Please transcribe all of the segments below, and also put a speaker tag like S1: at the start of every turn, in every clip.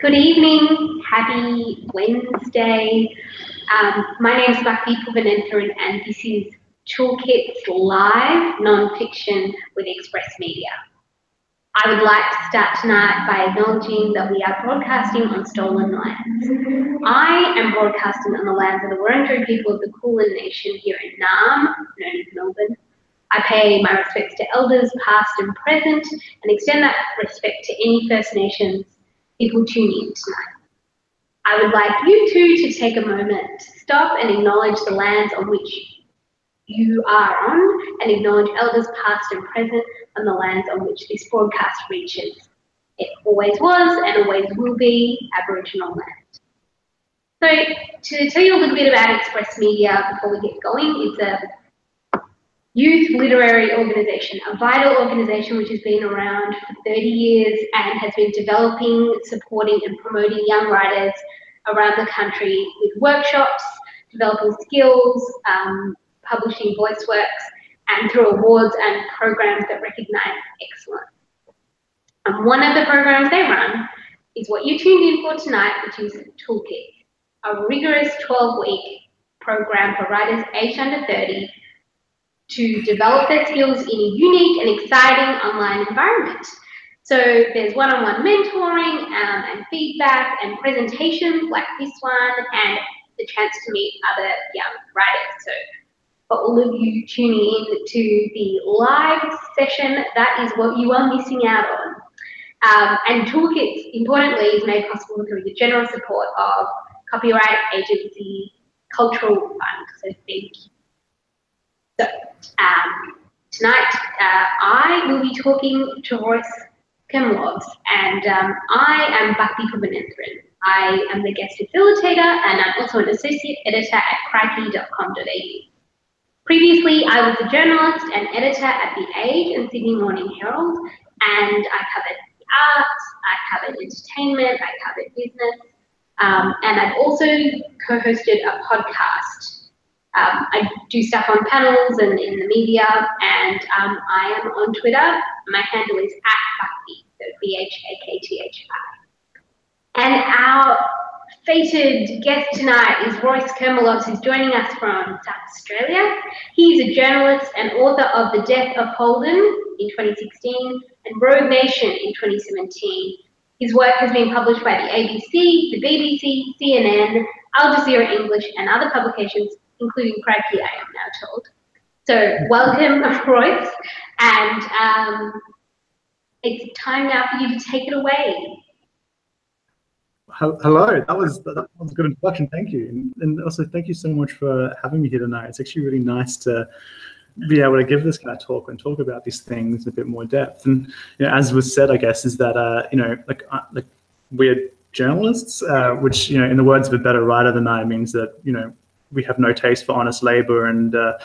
S1: Good evening, happy Wednesday. My name is Kulin and this is Toolkits live non-fiction with Express Media. I would like to start tonight by acknowledging that we are broadcasting on stolen lands. I am broadcasting on the lands of the Wurundjeri people of the Kulin Nation here in Naarm, known as Melbourne. I pay my respects to elders past and present and extend that respect to any First Nations people tuning in tonight. I would like you two to take a moment to stop and acknowledge the lands on which you are on and acknowledge elders past and present on the lands on which this broadcast reaches. It always was and always will be Aboriginal land. So to tell you a little bit about Express Media before we get going, it's a youth literary organisation, a vital organisation which has been around for 30 years and has been developing, supporting and promoting young writers around the country with workshops, developing skills, publishing voice works, and through awards and programs that recognise excellence. And one of the programs they run is what you tuned in for tonight, which is Toolkits, a rigorous 12-week program for writers aged under 30 to develop their skills in a unique and exciting online environment. So there's one-on-one mentoring and feedback and presentations like this one and the chance to meet other young writers. So for all of you tuning in to the live session, that is what you are missing out on. And Toolkits, importantly, is made possible through the general support of Copyright Agency Cultural Fund. So thank you. So tonight I will be talking to Royce Kurmelovs, and I am Kulin. I am the guest facilitator, and I'm also an associate editor at crikey.com.au. Previously, I was a journalist and editor at The Age and Sydney Morning Herald, and I covered the arts, I covered entertainment, I covered business, and I've also co-hosted a podcast. I do stuff on panels and in the media, and I am on Twitter. My handle is @Bhakti, so BHAKTHI. And our fated guest tonight is Royce Kurmelovs, who's joining us from South Australia. He's a journalist and author of The Death of Holden in 2016 and Rogue Nation in 2017. His work has been published by the ABC, the BBC, CNN, Al Jazeera English, and other publications, including Crikey, I am now told. So welcome, Royce, and it's time now for you to take it away.
S2: Hello, that was a good introduction, thank you. And also thank you so much for having me here tonight. It's actually really nice to be able to give this kind of talk and talk about these things in a bit more depth. And you know, as was said, I guess, is that, you know, like we're journalists, which, you know, in the words of a better writer than I means that, you know, we have no taste for honest labor and a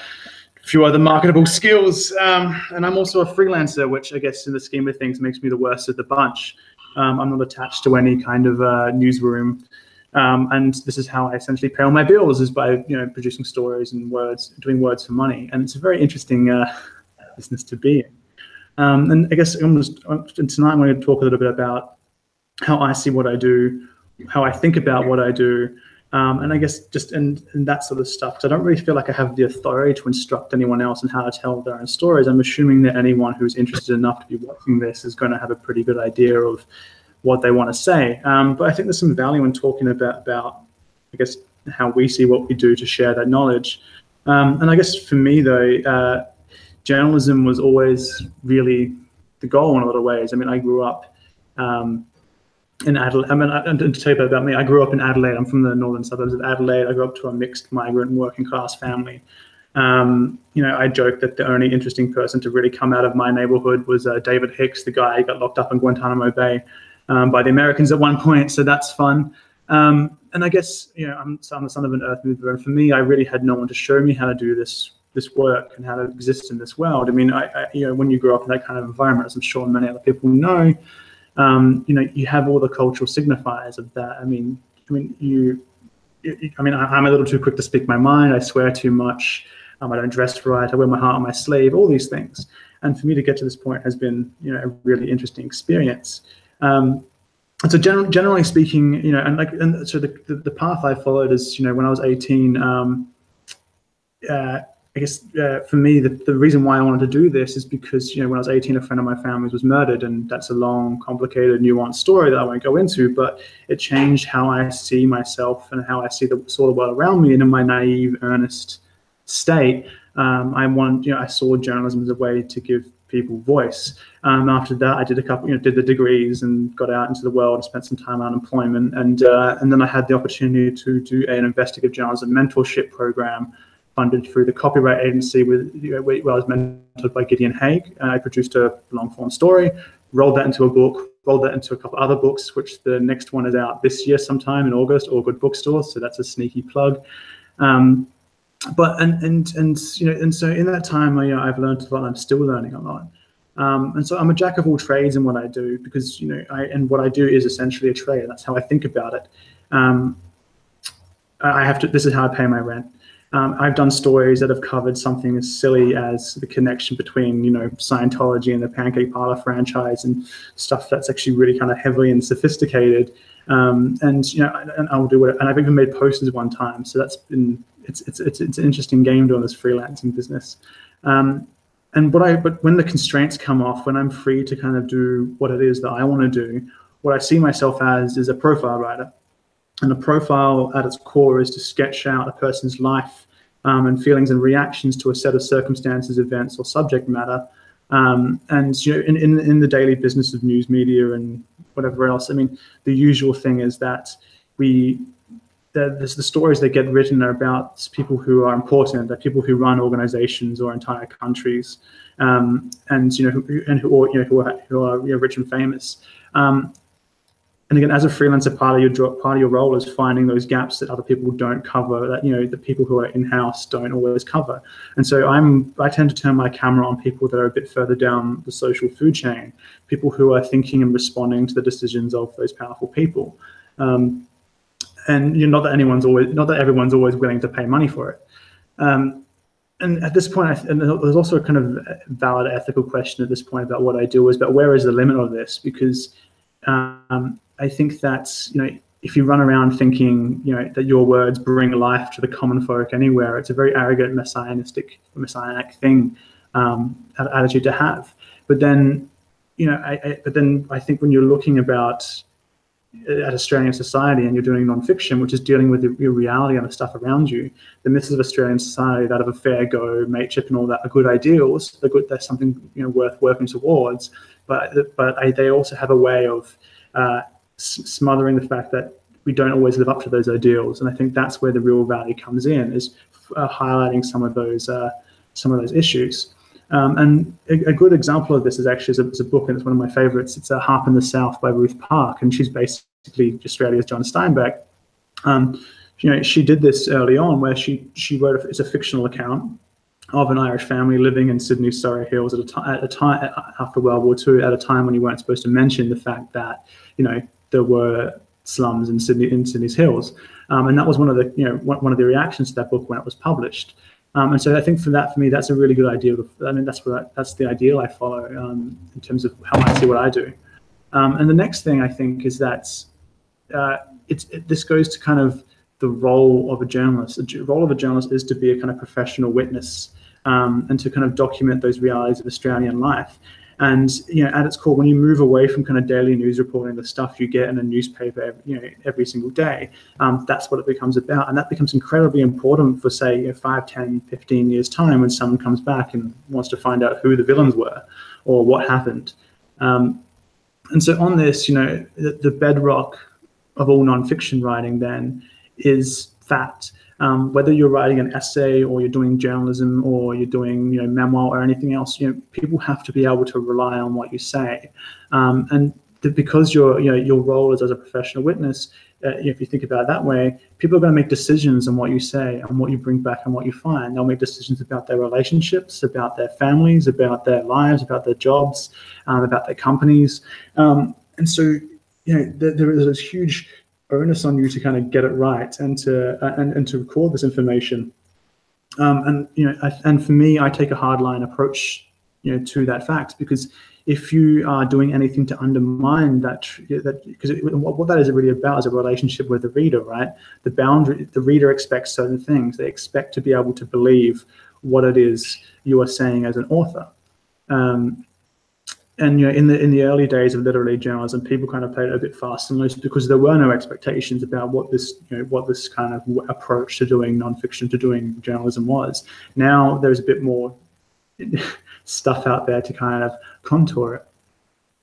S2: few other marketable skills. And I'm also a freelancer, which I guess in the scheme of things makes me the worst of the bunch. I'm not attached to any kind of newsroom. And this is how I essentially pay all my bills, is by, you know, producing stories and words, doing words for money. And it's a very interesting business to be in. And I guess tonight I'm going to talk a little bit about how I see what I do, how I think about what I do, and I guess just in that sort of stuff, because I don't really feel like I have the authority to instruct anyone else on how to tell their own stories. I'm assuming that anyone who's interested enough to be watching this is going to have a pretty good idea of what they want to say. But I think there's some value in talking about I guess, how we see what we do to share that knowledge. And I guess for me, though, journalism was always really the goal in a lot of ways. I mean, I grew up in Adelaide. I mean, and to tell you about me, I grew up in Adelaide. I'm from the northern suburbs of Adelaide. I grew up to a mixed migrant and working class family. You know, I joke that the only interesting person to really come out of my neighborhood was David Hicks, the guy who got locked up in Guantanamo Bay by the Americans at one point. So that's fun. And I guess, you know, I'm the son of an earth mover. And for me, I really had no one to show me how to do this work and how to exist in this world. I mean, you know, when you grow up in that kind of environment, as I'm sure many other people know, you know, you have all the cultural signifiers of that. I mean, I'm a little too quick to speak my mind. I swear too much. I don't dress right. I wear my heart on my sleeve. All these things. And for me to get to this point has been, you know, a really interesting experience. so generally speaking, and so the path I followed is, when I was 18, I guess for me, the reason why I wanted to do this is because, when I was 18, a friend of my family's was murdered, and that's a long, complicated, nuanced story that I won't go into, but it changed how I see myself and how I saw the world around me. And in my naive, earnest state, I saw journalism as a way to give people voice. After that, I did did the degrees and got out into the world and spent some time on unemployment, and then I had the opportunity to do an investigative journalism mentorship program funded through the copyright agency where I was mentored by Gideon Haigh. I produced a long-form story, rolled that into a book, rolled that into a couple other books, which the next one is out this year sometime in August, All Good Bookstores, so that's a sneaky plug. But so in that time, I've learned a lot. I'm still learning a lot, and so I'm a jack of all trades in what I do, because what I do is essentially a trade. That's how I think about it. This is how I pay my rent. I've done stories that have covered something as silly as the connection between, Scientology and the Pancake Parlor franchise, and stuff that's actually really kind of heavily and sophisticated. And I'll do it. And I've even made posters one time. So that's been, it's an interesting game doing this freelancing business. But when the constraints come off, when I'm free to kind of do what it is that I want to do, what I see myself as is a profile writer. And a profile at its core is to sketch out a person's life and feelings and reactions to a set of circumstances, events, or subject matter. And in the daily business of news media and whatever else, I mean, the usual thing is that the stories that get written are about people who are important, they're people who run organizations or entire countries, and who are rich and famous. And again, as a freelancer, part of your role is finding those gaps that other people don't cover, that the people who are in-house don't always cover. And so I tend to turn my camera on people that are a bit further down the social food chain, people who are thinking and responding to the decisions of those powerful people. And not that everyone's always willing to pay money for it. And at this point, and there's also a kind of valid ethical question at this point about what I do, is about where is the limit of this, because I think that, if you run around thinking, that your words bring life to the common folk anywhere, it's a very arrogant, messianic thing, attitude to have. But then, I think when you're looking at Australian society and you're doing nonfiction, which is dealing with your reality and the stuff around you, the myths of Australian society, that of a fair go, mateship, and all that are good ideals. There's something worth working towards, but they also have a way of smothering the fact that we don't always live up to those ideals. And I think that's where the real value comes in, is highlighting some of those issues. And a good example of this is actually a book, and it's one of my favorites. It's Harp in the South by Ruth Park, and she's basically Australia's John Steinbeck. She did this early on, where she wrote it's a fictional account of an Irish family living in Sydney's Surrey Hills at a time after World War II, at a time when you weren't supposed to mention the fact that there were slums in Sydney's hills, and that was one of the reactions to that book when it was published. And so I think for me, that's a really good idea. That's the ideal I follow in terms of how I see what I do. And the next thing I think is that this goes to kind of the role of a journalist. The role of a journalist is to be a kind of professional witness, and to kind of document those realities of Australian life. And at its core, when you move away from kind of daily news reporting, the stuff you get in a newspaper, every single day, that's what it becomes about. And that becomes incredibly important for, say, 5, 10, 15 years time, when someone comes back and wants to find out who the villains were or what happened. And so on this, the bedrock of all nonfiction writing then is fact. Whether you're writing an essay or you're doing journalism or you're doing memoir or anything else, people have to be able to rely on what you say, and because your role is as a professional witness, if you think about it that way, people are going to make decisions on what you say and what you bring back and what you find. They'll make decisions about their relationships, about their families, about their lives, about their jobs, about their companies, and so there is this huge onus on you to kind of get it right and to record this information. And for me, I take a hardline approach to that fact, because if you are doing anything to undermine that, because what that is really about is a relationship with the reader, right? The reader expects certain things. They expect to be able to believe what it is you are saying as an author. And in the early days of literary journalism, people kind of played it a bit fast and loose because there were no expectations about what this kind of approach to doing nonfiction, to doing journalism was. Now there's a bit more stuff out there to kind of contour it.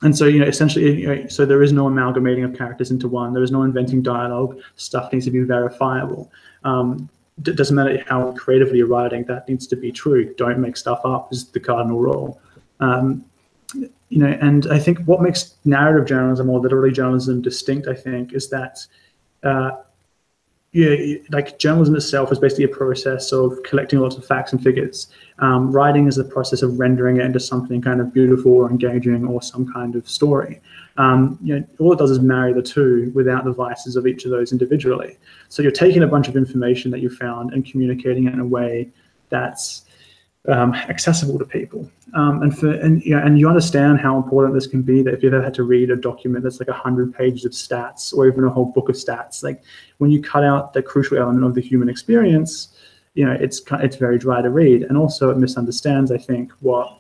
S2: And so, essentially, so there is no amalgamating of characters into one. There is no inventing dialogue. Stuff needs to be verifiable. It doesn't matter how creatively you're writing, that needs to be true. Don't make stuff up is the cardinal rule. And I think what makes narrative journalism or literary journalism distinct, I think, is that like journalism itself is basically a process of collecting lots of facts and figures. Writing is the process of rendering it into something kind of beautiful or engaging or some kind of story. All it does is marry the two without the vices of each of those individually. So you're taking a bunch of information that you found and communicating it in a way that's accessible to people, and you understand how important this can be. That if you've ever had to read a document that's like 100 pages of stats or even a whole book of stats, like when you cut out the crucial element of the human experience, it's very dry to read, and also it misunderstands, I think, what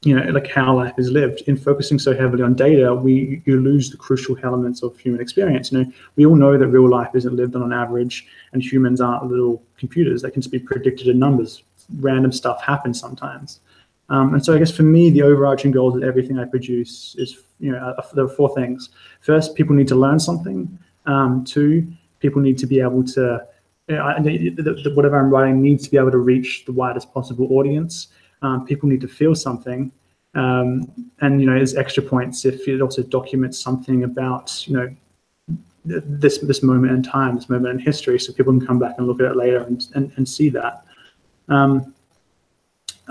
S2: like how life is lived. In focusing so heavily on data, you lose the crucial elements of human experience. We all know that real life isn't lived on an average, and humans aren't little computers that can just be predicted in numbers. Random stuff happens sometimes. And so I guess for me, the overarching goals of everything I produce is, there are four things. First, people need to learn something. Two, people need to be able to, whatever I'm writing needs to be able to reach the widest possible audience. People need to feel something. And, there's extra points if it also documents something about, this moment in time, this moment in history, so people can come back and look at it later and see that. And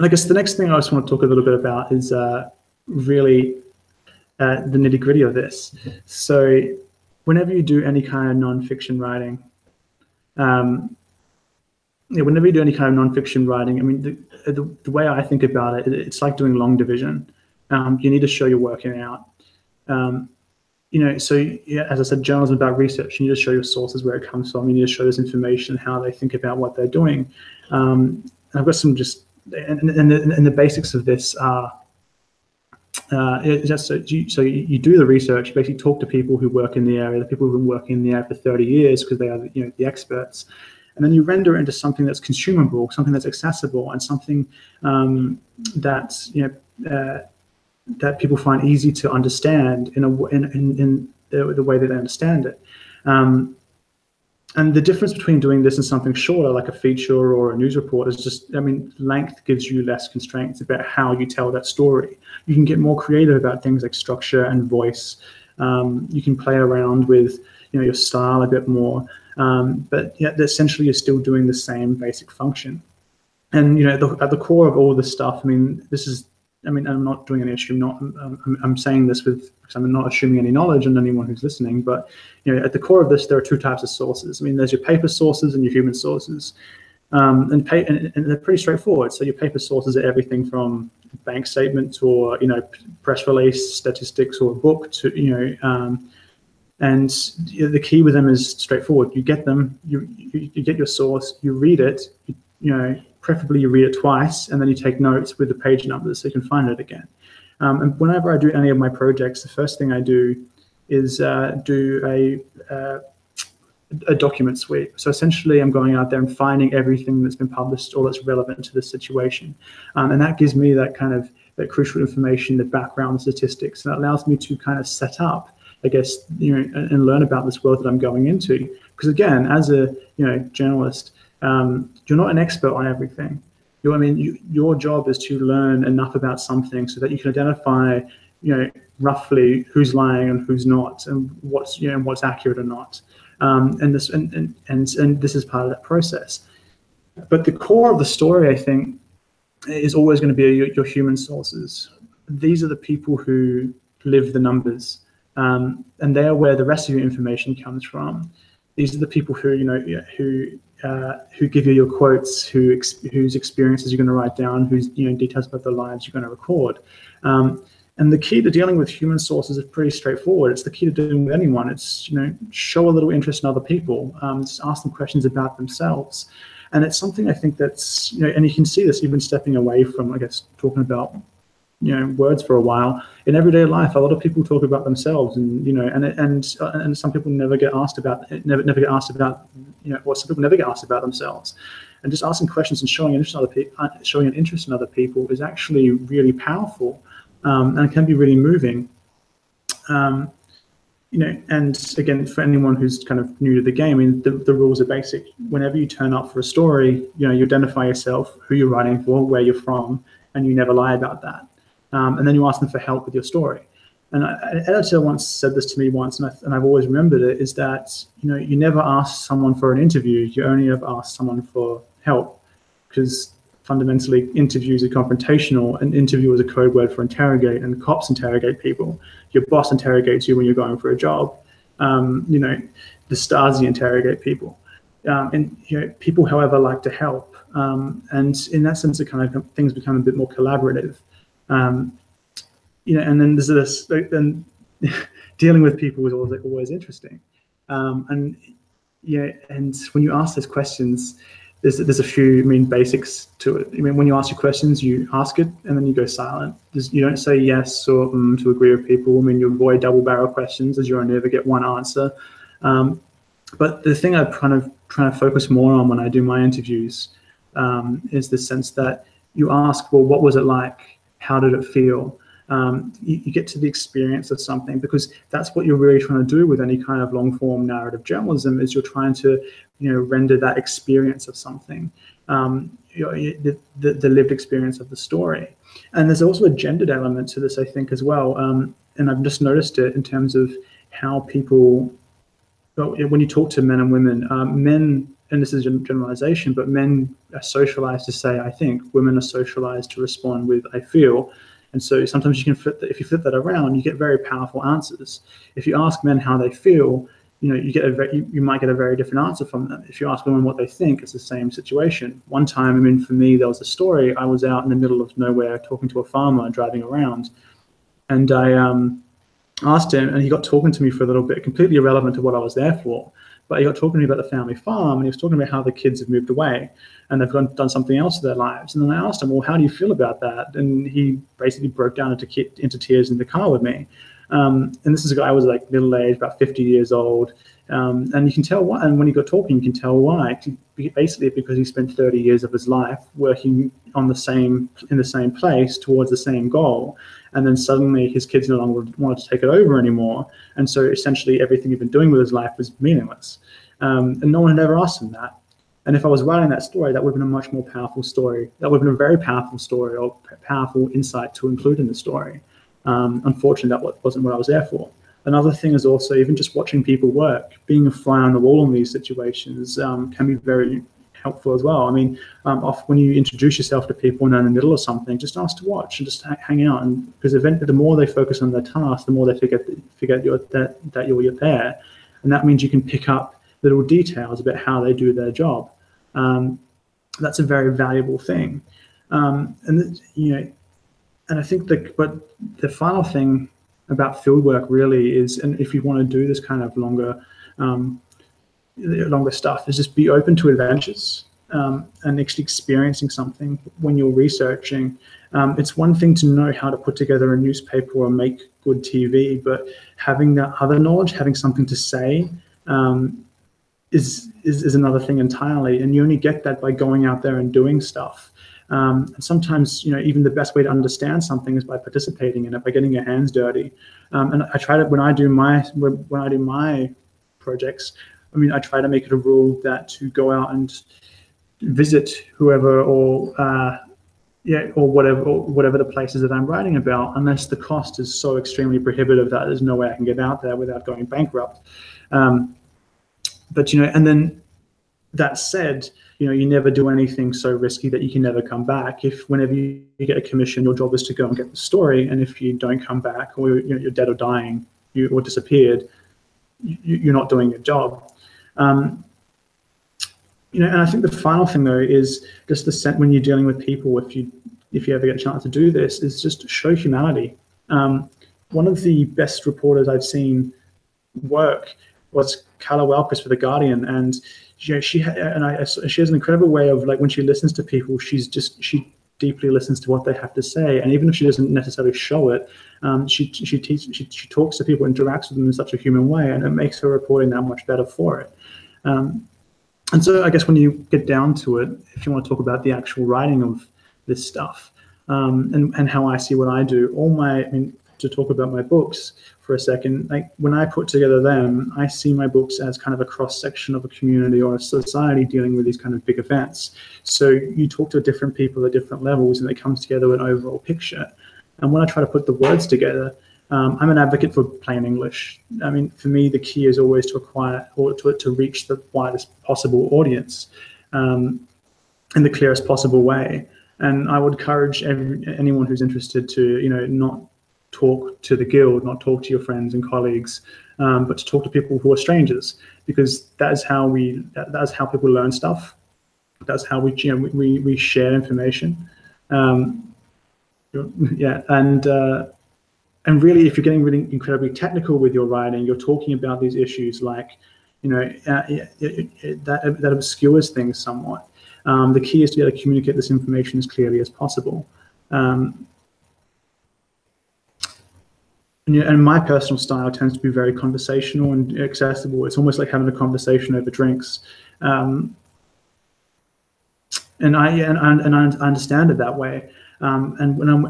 S2: I guess the next thing I just want to talk a little bit about is really the nitty-gritty of this. So whenever you do any kind of nonfiction writing, I mean, the way I think about it, it's like doing long division. You need to show you're working out. So as I said, journalism is about research. You need to show your sources where it comes from. You need to show this information, how they think about what they're doing. I've got some and the basics of this are, so you do the research. You basically talk to people who work in the area, the people who've been working in the area for 30 years because they are the experts. And then you render it into something that's consumable, something that's accessible, and something that people find easy to understand in the way that they understand it. And the difference between doing this and something shorter, like a feature or a news report, is just, length gives you less constraints about how you tell that story. You can get more creative about things like structure and voice. You can play around with, your style a bit more. But essentially you're still doing the same basic function. And, at the core of all this stuff, I'm not doing any assume. I'm saying this because I'm not assuming any knowledge on anyone who's listening. But at the core of this, there are two types of sources. There's your paper sources and your human sources, and they're pretty straightforward. So your paper sources are everything from bank statements or press release, statistics, or a book to and the key with them is straightforward. You get them, you get your source, you read it, preferably you read it twice, and then you take notes with the page numbers so you can find it again. And whenever I do any of my projects, the first thing I do is do a document sweep. So essentially I'm going out there and finding everything that's been published or that's relevant to the situation. And that gives me that kind of that crucial information, the background statistics, and it allows me to kind of set up, I guess, and learn about this world that I'm going into. Because again, as a journalist, you're not an expert on everything. Your job is to learn enough about something so that you can identify, roughly who's lying and who's not, and what's accurate or not. And this is part of that process. But the core of the story, I think, is always going to be your human sources. These are the people who live the numbers. And they are where the rest of your information comes from. These are the people who, you know, who give you your quotes, whose experiences you're going to write down, whose, you know, details about their lives you're going to record. And the key to dealing with human sources is pretty straightforward. It's the key to dealing with anyone. It's, you know, show a little interest in other people. Just ask them questions about themselves. And it's something I think that's, you know, and you can see this even stepping away from, I guess, talking about, you know, words for a while. In everyday life, a lot of people talk about themselves, and, you know, and some people never get asked about, you know, or some people never get asked about themselves. And just asking questions and showing an interest in other people is actually really powerful, and it can be really moving. You know, and again, for anyone who's kind of new to the game, I mean, the rules are basic. Whenever you turn up for a story, you know, you identify yourself, who you're writing for, where you're from, and you never lie about that. And then you ask them for help with your story. And an editor once said this to me once, and I've always remembered it, is that, you know, you never ask someone for an interview, you only ever ask someone for help, because fundamentally interviews are confrontational, and interview is a code word for interrogate, and cops interrogate people. Your boss interrogates you when you're going for a job. You know, the Stasi interrogate people. And, you know, people, however, like to help. And in that sense, it kind of, things become a bit more collaborative. You know, and then there's this, and dealing with people is always interesting. And yeah, and when you ask those questions, there's a few, I mean, basics to it. I mean, when you ask your questions, you ask it and then you go silent. You don't say yes or to agree with people. I mean, you avoid double barrel questions, as you'll never get one answer. But the thing I'm kind of trying to focus more on when I do my interviews is the sense that you ask, well, what was it like? How did it feel? You get to the experience of something, because that's what you're really trying to do with any kind of long form narrative journalism, is you're trying to, you know, render that experience of something, you know, the lived experience of the story. And there's also a gendered element to this, I think, as well. And I've just noticed it in terms of how people, when you talk to men and women, men, and this is a generalization, but men are socialized to say, I think. Women are socialized to respond with, I feel. And so sometimes you can flip that. If you flip that around, you get very powerful answers. If you ask men how they feel, you know, you might get a very different answer from them. If you ask women what they think, it's the same situation. One time, I mean, for me, there was a story. I was out in the middle of nowhere talking to a farmer, driving around, and I asked him, and he got talking to me for a little bit, completely irrelevant to what I was there for. But he got talking to me about the family farm, and he was talking about how the kids have moved away and they've done something else with their lives. And then I asked him, well, how do you feel about that? And he basically broke down into tears in the car with me. And this is a guy who was like middle-aged, about 50 years old. And you can tell why. And when he got talking, you can tell why. Basically, because he spent 30 years of his life working in the same place towards the same goal. And then suddenly his kids no longer wanted to take it over anymore. And so essentially everything he'd been doing with his life was meaningless. And no one had ever asked him that. And if I was writing that story, that would have been a much more powerful story. That would have been a very powerful story, or powerful insight to include in the story. Unfortunately, that wasn't what I was there for. Another thing is also even just watching people work, being a fly on the wall in these situations can be very helpful as well. I mean, often when you introduce yourself to people and they're in the middle of something, just ask to watch and just hang out. And because the more they focus on their task, the more they forget that you're there. And that means you can pick up little details about how they do their job. That's a very valuable thing. And you know, and I think but the final thing about fieldwork really is, and if you want to do this kind of longer stuff, is just be open to adventures and actually experiencing something when you're researching. It's one thing to know how to put together a newspaper or make good TV, but having that other knowledge, having something to say, is another thing entirely. And you only get that by going out there and doing stuff. And sometimes, you know, even the best way to understand something is by participating in it, by getting your hands dirty. And I try to, when I do my projects, I mean, I try to make it a rule that to go out and visit whoever or whatever the places that I'm writing about, unless the cost is so extremely prohibitive that there's no way I can get out there without going bankrupt. But, you know, and then that said, you know, you never do anything so risky that you can never come back. If whenever you get a commission, your job is to go and get the story, and if you don't come back, or you're dead or dying, or disappeared, you're not doing your job. You know, and I think the final thing though is just the sense when you're dealing with people, if you ever get a chance to do this, is just show humanity. One of the best reporters I've seen work was Carla Welkers for The Guardian, and you know, she has an incredible way of, like, when she listens to people, she deeply listens to what they have to say, and even if she doesn't necessarily show it, she talks to people, interacts with them in such a human way, and it makes her reporting that much better for it. And so I guess when you get down to it, if you want to talk about the actual writing of this stuff, and how I see what I do, to talk about my books for a second, like when I put together them, I see my books as kind of a cross-section of a community or a society dealing with these kind of big events. So you talk to different people at different levels, and it comes together an overall picture. And when I try to put the words together, I'm an advocate for plain English. I mean, for me, the key is always to acquire or to reach the widest possible audience in the clearest possible way. And I would encourage anyone who's interested to, you know, not talk to the guild, not talk to your friends and colleagues, but to talk to people who are strangers, because that's how people learn stuff. That's how we share information. Yeah, and really, if you're getting really incredibly technical with your writing, you're talking about these issues like, you know, that obscures things somewhat. The key is to be able to communicate this information as clearly as possible. And my personal style tends to be very conversational and accessible. It's almost like having a conversation over drinks. And I understand it that way. And when I'm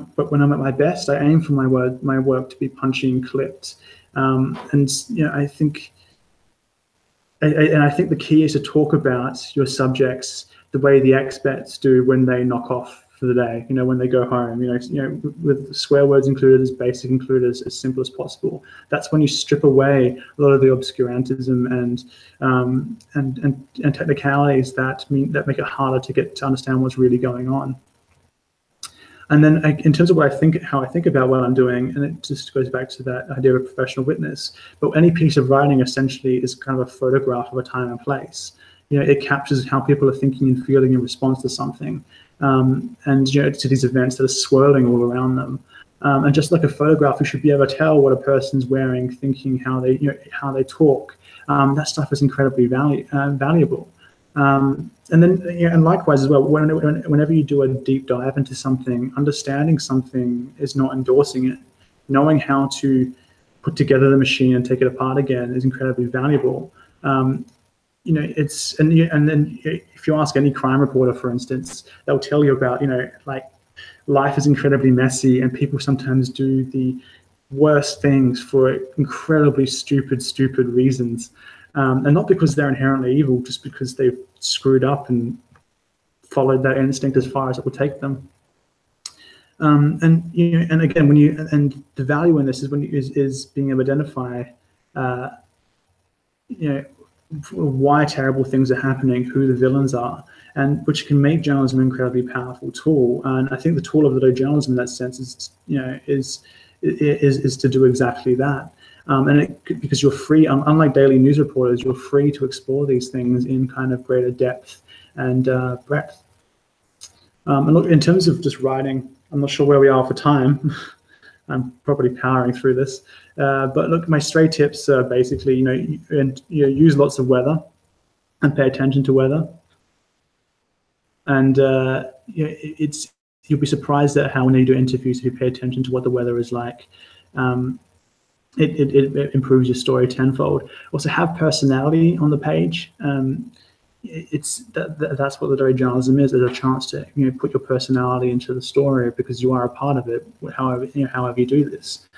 S2: at my best, I aim for my work to be punchy and clipped. And you know, I think the key is to talk about your subjects the way the expats do when they knock off for the day. You know, when they go home. You know, with swear words included, as basic included, as simple as possible. That's when you strip away a lot of the obscurantism and technicalities that make it harder to understand what's really going on. And then in terms of how I think about what I'm doing, and it just goes back to that idea of a professional witness, but any piece of writing essentially is kind of a photograph of a time and place. You know, it captures how people are thinking and feeling in response to something, and you know, to these events that are swirling all around them. And just like a photograph, you should be able to tell what a person's wearing, thinking, how they talk. That stuff is incredibly valuable. And then, and likewise as well, whenever you do a deep dive into something, understanding something is not endorsing it. Knowing how to put together the machine and take it apart again is incredibly valuable. You know, and then if you ask any crime reporter, for instance, they'll tell you about, you know, like, life is incredibly messy and people sometimes do the worst things for incredibly stupid reasons. And not because they're inherently evil, just because they've screwed up and followed that instinct as far as it will take them. And you know, and again, and the value in this is being able to identify, you know, why terrible things are happening, who the villains are, and which can make journalism an incredibly powerful tool. And I think the tool of the journalism in that sense is, you know, is to do exactly that. Because you're free, unlike daily news reporters, you're free to explore these things in kind of greater depth and breadth. And look, in terms of just writing, I'm not sure where we are for time. I'm probably powering through this. But look, my stray tips are basically, you know, use lots of weather and pay attention to weather. And you know, you'll be surprised at how when you do interviews, if you pay attention to what the weather is like. It improves your story tenfold. Also, have personality on the page. That's what literary journalism is. There's a chance to, you know, put your personality into the story because you are a part of it. However you do this,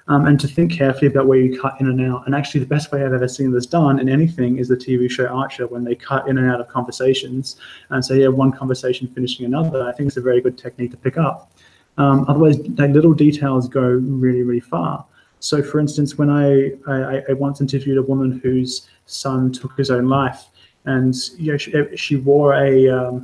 S2: and to think carefully about where you cut in and out. And actually, the best way I've ever seen this done in anything is the TV show Archer, when they cut in and out of conversations, and so you have one conversation finishing another. I think it's a very good technique to pick up. Otherwise, like, little details go really far. So, for instance, when I once interviewed a woman whose son took his own life, and you know, she wore a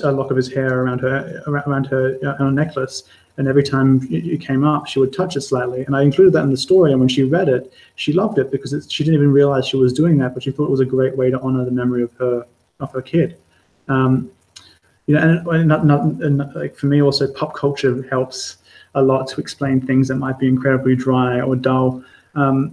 S2: lock of his hair around her necklace, and every time it came up, she would touch it slightly. And I included that in the story, and when she read it, she loved it because she didn't even realize she was doing that, but she thought it was a great way to honor the memory of her kid. And like for me also, pop culture helps a lot to explain things that might be incredibly dry or dull. I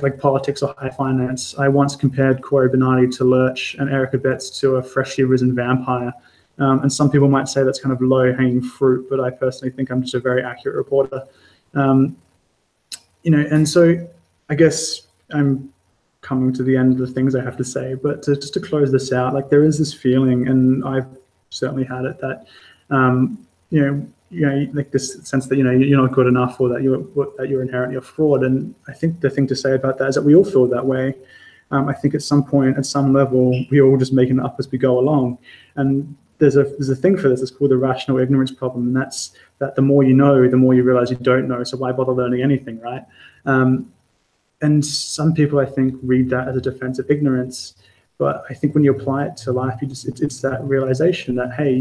S2: like politics or high finance. I once compared Corey Bernardi to Lurch and Erica Betts to a freshly risen vampire. And some people might say that's kind of low-hanging fruit, but I personally think I'm just a very accurate reporter. And so I guess I'm coming to the end of the things I have to say, but just to close this out, like there is this feeling, and I've certainly had it, that like this sense that you're not good enough, or that you're inherently a fraud. And I think the thing to say about that is that we all feel that way. I think at some point, at some level, we're all just making it up as we go along. And there's a thing for this. It's called the rational ignorance problem, and that's that the more you know, the more you realize you don't know. So why bother learning anything, right? And some people, I think, read that as a defense of ignorance. But I think when you apply it to life, it's that realization that, hey,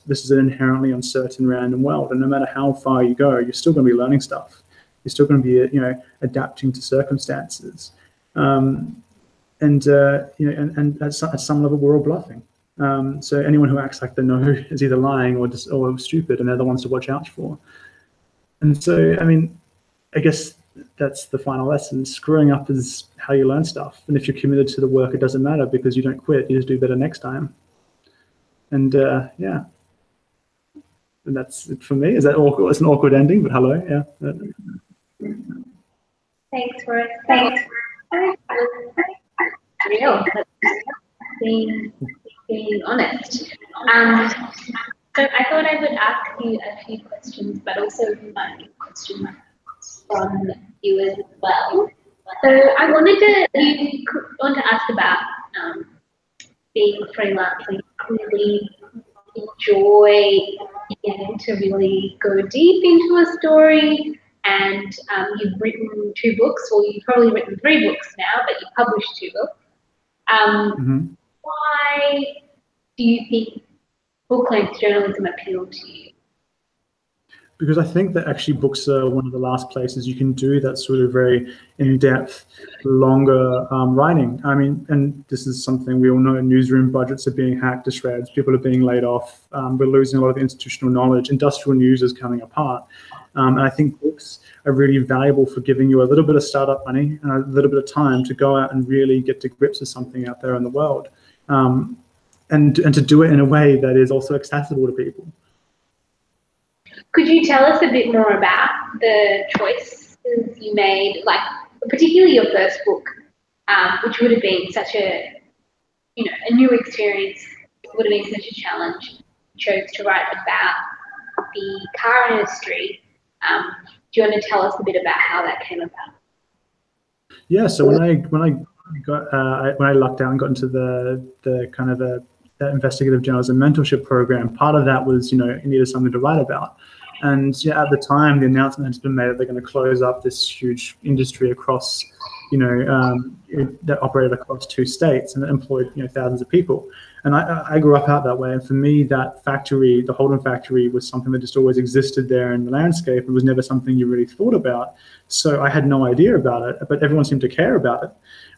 S2: this is an inherently uncertain, random world, and no matter how far you go, you're still going to be learning stuff. You're still going to be, adapting to circumstances, and at some level, we're all bluffing. So anyone who acts like they know is either lying or stupid, and they're the ones to watch out for. And so, I mean, I guess that's the final lesson. Screwing up is how you learn stuff. And if you're committed to the work, it doesn't matter because you don't quit. You just do better next time. And and that's it for me. Is that awkward? It's an awkward ending, but hello. Yeah.
S1: Thanks, Royce. Thanks. Real. Being honest. So I thought I would ask you a few questions, but also might be questions from viewers as well. So I want to ask about being freelance and really enjoy getting to really go deep into a story. And you've written 2 books, or you've probably written 3 books now, but you've published 2 books. Why do you think book-length journalism appealed to you?
S2: Because I think that actually books are one of the last places you can do that sort of very in-depth, longer writing. I mean, and this is something we all know, newsroom budgets are being hacked to shreds, people are being laid off, we're losing a lot of institutional knowledge, industrial news is coming apart. And I think books are really valuable for giving you a little bit of startup money and a little bit of time to go out and really get to grips with something out there in the world. And to do it in a way that is also accessible to people.
S1: Could you tell us a bit more about the choices you made, like particularly your first book, which would have been such a new experience, would have been such a challenge. You chose to write about the car industry. Do you want to tell us a bit about how that came about? Yeah.
S2: So when I lucked out and got into the kind of the investigative journalism mentorship program, part of that was you needed something to write about. And at the time, the announcement had been made that they're going to close up this huge industry across, that operated across 2 states and employed thousands of people. And I grew up out that way. And for me, that factory, the Holden Factory, was something that just always existed there in the landscape. It was never something you really thought about. So I had no idea about it, but everyone seemed to care about it.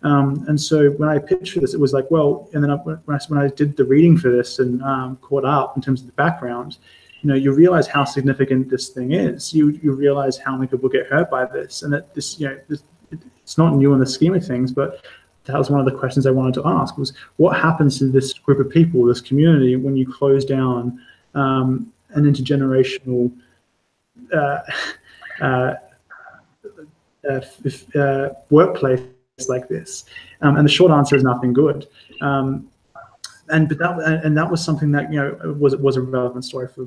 S2: And so when I pitched for this, it was like, well, and then when I did the reading for this and caught up in terms of the background, you realize how significant this thing is. You realize how many people get hurt by this, and that this, it's not new in the scheme of things, but that was one of the questions I wanted to ask was, what happens to this group of people, this community, when you close down an intergenerational workplace like this? And the short answer is nothing good. And that was something that was a relevant story for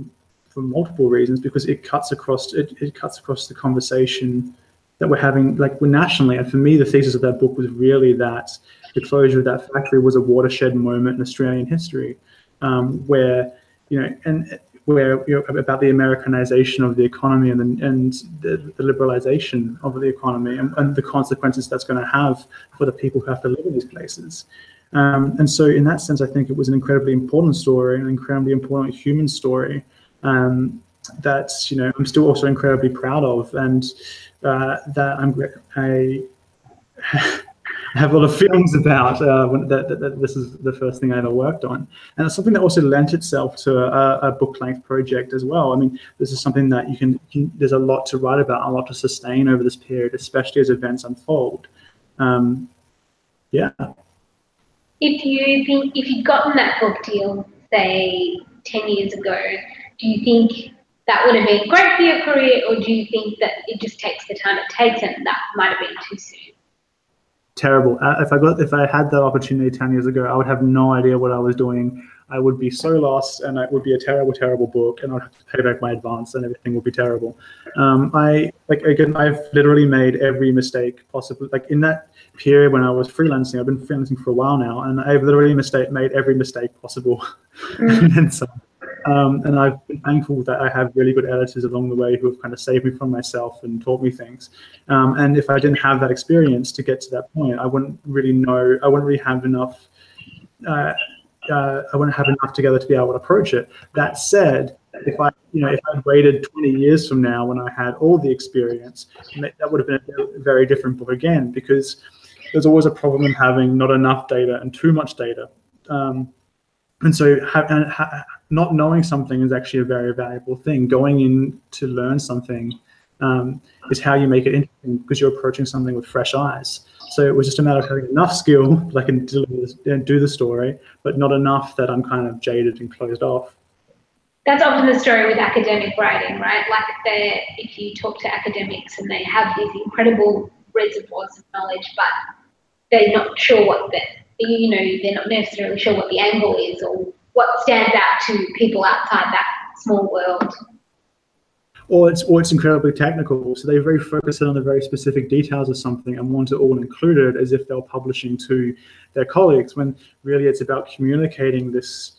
S2: multiple reasons, because it cuts across the conversation that we're having, like, nationally. And for me, the thesis of that book was really that the closure of that factory was a watershed moment in Australian history, where about the Americanization of the economy and the liberalization of the economy and the consequences that's going to have for the people who have to live in these places. And so in that sense, I think it was an incredibly important story, an incredibly important human story. that's, I'm still also incredibly proud of, and that I have a lot of feelings about that this is the first thing I ever worked on. And it's something that also lent itself to a book-length project as well. I mean, this is something that you can there's a lot to write about, a lot to sustain over this period, especially as events unfold. Yeah.
S1: If you'd gotten that book deal, say 10 years ago, do you think that would have been great for your career, or do you think that it just takes the time it takes and that might have been too soon?
S2: Terrible. If I had that opportunity 10 years ago, I would have no idea what I was doing. I would be so lost, and it would be a terrible, terrible book, and I'd have to pay back my advance, and everything would be terrible. I've literally made every mistake possible. Like in that period when I was freelancing, I've been freelancing for a while now, and I've literally made every mistake possible, and then some. And I've been thankful that I have really good editors along the way who have kind of saved me from myself and taught me things. And if I didn't have that experience to get to that point, I wouldn't really know. I wouldn't really have enough. I wouldn't have enough together to be able to approach it. That said, if I'd waited 20 years from now when I had all the experience, that would have been a very different book again, because there's always a problem in having not enough data and too much data. And so not knowing something is actually a very valuable thing. Going in to learn something is how you make it interesting, because you're approaching something with fresh eyes. So it was just a matter of having enough skill that I can do the story, but not enough that I'm kind of jaded and closed off.
S1: That's often the story with academic writing, right? Like if you talk to academics and they have these incredible reservoirs of knowledge, but they're not sure they're not necessarily sure what the angle is or what stands out to people outside that small world.
S2: Or it's incredibly technical, so they're very focused on the very specific details of something and want it all included as if they're publishing to their colleagues, when really it's about communicating this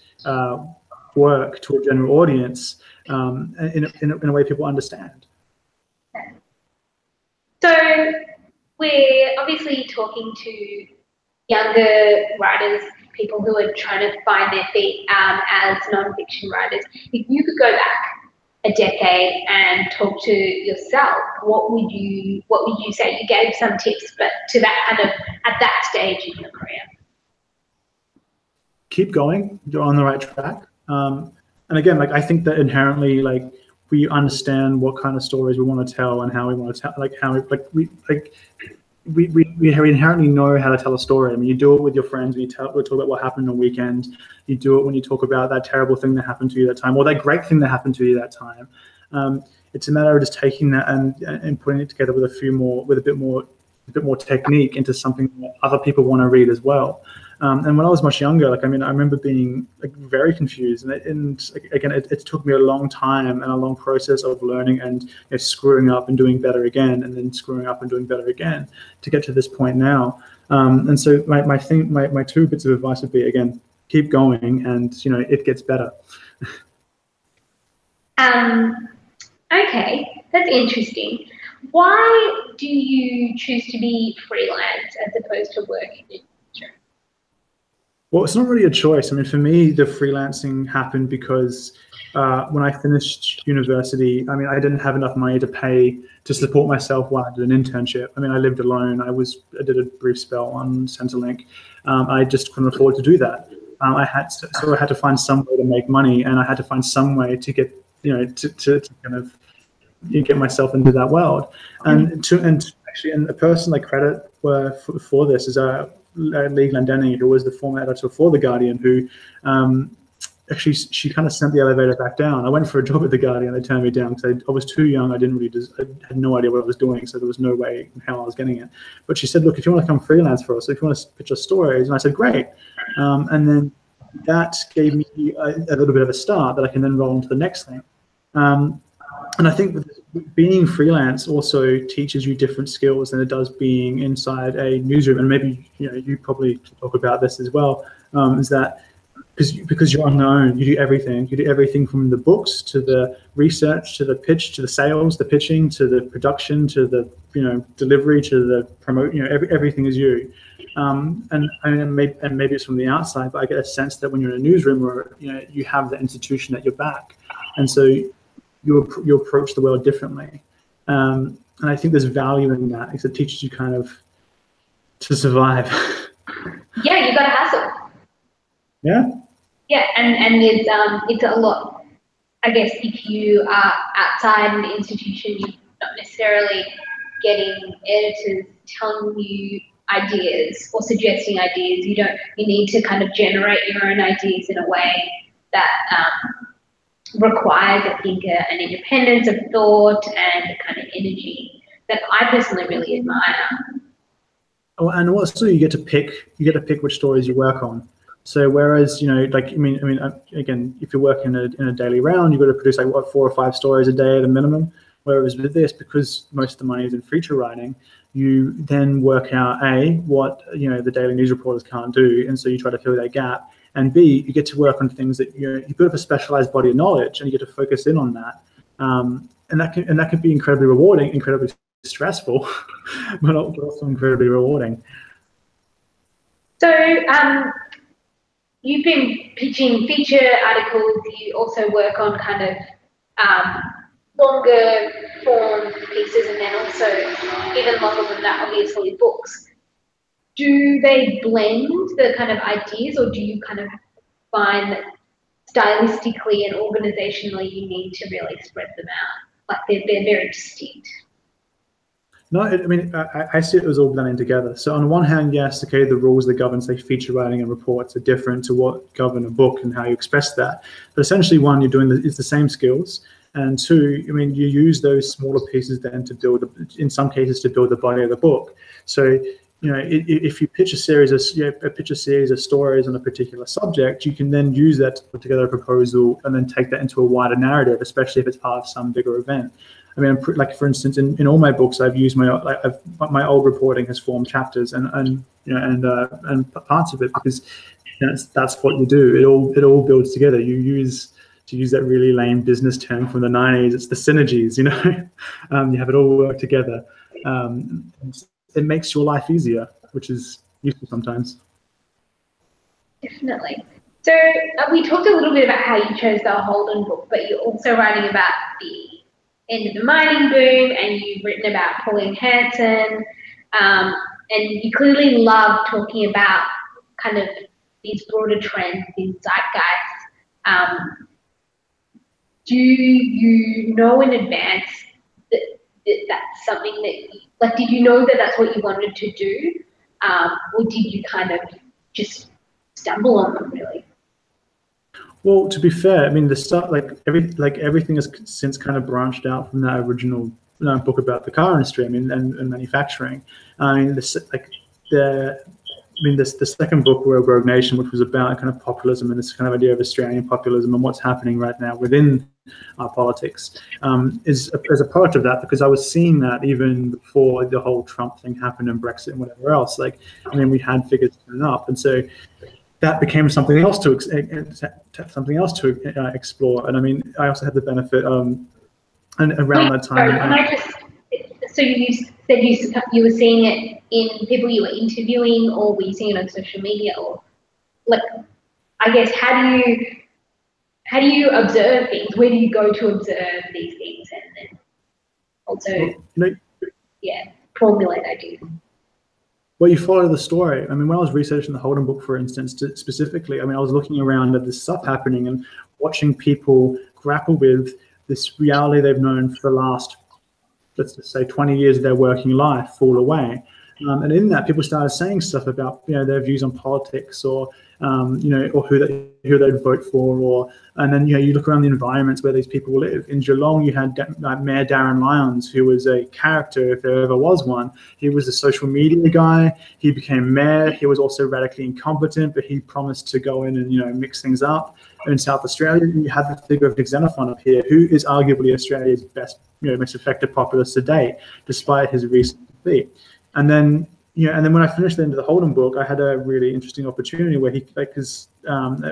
S2: work to a general audience in a way people understand.
S1: So we're obviously talking to younger writers, people who are trying to find their feet as non-fiction writers. If you could go back a decade and talk to yourself, what would you say? You gave some tips, but to that kind of at that stage in your career.
S2: Keep going. You're on the right track. And again, I think that inherently, we understand what kind of stories we want to tell and how we want to tell. We inherently know how to tell a story. I mean, you do it with your friends. We talk about what happened on weekends. You do it when you talk about that terrible thing that happened to you that time, or that great thing that happened to you that time. It's a matter of just taking that and putting it together with a bit more technique into something that other people want to read as well. And when I was much younger, I remember being very confused, and again, it took me a long time and a long process of learning and screwing up and doing better again, and then screwing up and doing better again to get to this point now. And so my two bits of advice would be, again, keep going, and it gets better.
S1: Okay, that's interesting. Why do you choose to be freelance as opposed to working in?
S2: Well, it's not really a choice. I mean, for me, the freelancing happened because when I finished university, I didn't have enough money to support myself while I did an internship. I lived alone. I did a brief spell on Centrelink. I just couldn't afford to do that. I had to find some way to make money, and I had to find some way to get, to kind of get myself into that world. And a person I credit for this is Lee Glendenning, who was the former editor for The Guardian, who she kind of sent the elevator back down. I went for a job at The Guardian, they turned me down because I was too young. I had no idea what I was doing, so there was no way in hell I was getting it. But she said, look, if you want to come freelance for us, if you want to pitch us stories, and I said, great. And then that gave me a little bit of a start that I can then roll into the next thing. And I think being freelance also teaches you different skills than it does being inside a newsroom. And maybe you probably talk about this as well. Is that because you're on your own, you do everything. You do everything from the books to the research to the pitch to the sales, the pitching to the production to the delivery to the promote. Everything is you. And maybe it's from the outside, but I get a sense that when you're in a newsroom, or you have the institution at your back, and so you approach the world differently. And I think there's value in that because it teaches you kind of to survive.
S1: Yeah, you got to hustle.
S2: Yeah.
S1: Yeah, and it's a lot. I guess if you are outside an institution, you're not necessarily getting editors telling you ideas or suggesting ideas. You need to kind of generate your own ideas in a way that requires, I think, an independence of thought and a kind of energy that I personally really admire.
S2: Oh, and also you get to pick which stories you work on. So whereas, like, I mean, again, if you're working in a daily round, you've got to produce like 4 or 5 stories a day at a minimum. Whereas with this, because most of the money is in feature writing, you then work out what the daily news reporters can't do, and so you try to fill that gap. And B, you get to work on things that you build up a specialized body of knowledge, and you get to focus in on that. And that can be incredibly rewarding, incredibly stressful, but also incredibly rewarding.
S1: So you've been pitching feature articles. You also work on kind of longer form pieces, and then also even longer than that, obviously, books. Do they blend the kind of ideas, or do you kind of find that stylistically and organizationally you need to really spread them out? Like they're very distinct.
S2: No, I mean, I see it as all blending together. So on one hand, yes, okay, the rules that govern, say, feature writing and reports are different to what govern a book and how you express that. But essentially, one, you're doing it's the same skills. And two, I mean, you use those smaller pieces then to build, in some cases, to build the body of the book. So, if you pitch a series of stories on a particular subject, you can then use that to put together a proposal and then take that into a wider narrative, especially if it's part of some bigger event. I mean, like for instance, in all my books, I've used my old reporting has formed chapters and parts of it because that's what you do. It all builds together. To use that really lame business term from the 90s, it's the synergies. You have it all work together. It makes your life easier, which is useful sometimes.
S1: Definitely. So we talked a little bit about how you chose the Holden book, but you're also writing about the end of the mining boom, and you've written about Pauline Hanson, and you clearly love talking about kind of these broader trends in zeitgeist. Do you know in advance that that's something that, did you know that that's what you wanted to do, or did you kind of just stumble on them, really?
S2: Well, to be fair, I mean, the stuff everything has since kind of branched out from that original book about the car industry. I mean, and manufacturing. I mean, the second book, Royce Nation, which was about kind of populism and this kind of idea of Australian populism and what's happening right now within our politics, is a product of that, because I was seeing that even before the whole Trump thing happened and Brexit and whatever else. Like, I mean, we had figures turn up, and so that became something else to explore. And I mean, I also had the benefit and around that time.
S1: So you said you were seeing it in people you were interviewing, or were you seeing it on social media, or like, I guess, how do you observe things? Where do you go to observe these things, and then also formulate ideas?
S2: Well, you follow the story. I mean, when I was researching the Holden book, for instance, specifically, I mean, I was looking around at this stuff happening and watching people grapple with this reality they've known for the last, let's just say, 20 years of their working life fall away. And in that, people started saying stuff about their views on politics, or or who they'd vote for, and then you look around the environments where these people live. In Geelong, you had Mayor Darren Lyons, who was a character if there ever was one. He was a social media guy. He became mayor. He was also radically incompetent, but he promised to go in and mix things up. In South Australia, you have the figure of Nick Xenophon up here, who is arguably Australia's best, most effective populist to date, despite his recent defeat. And then when I finished the end of the Holden book, I had a really interesting opportunity where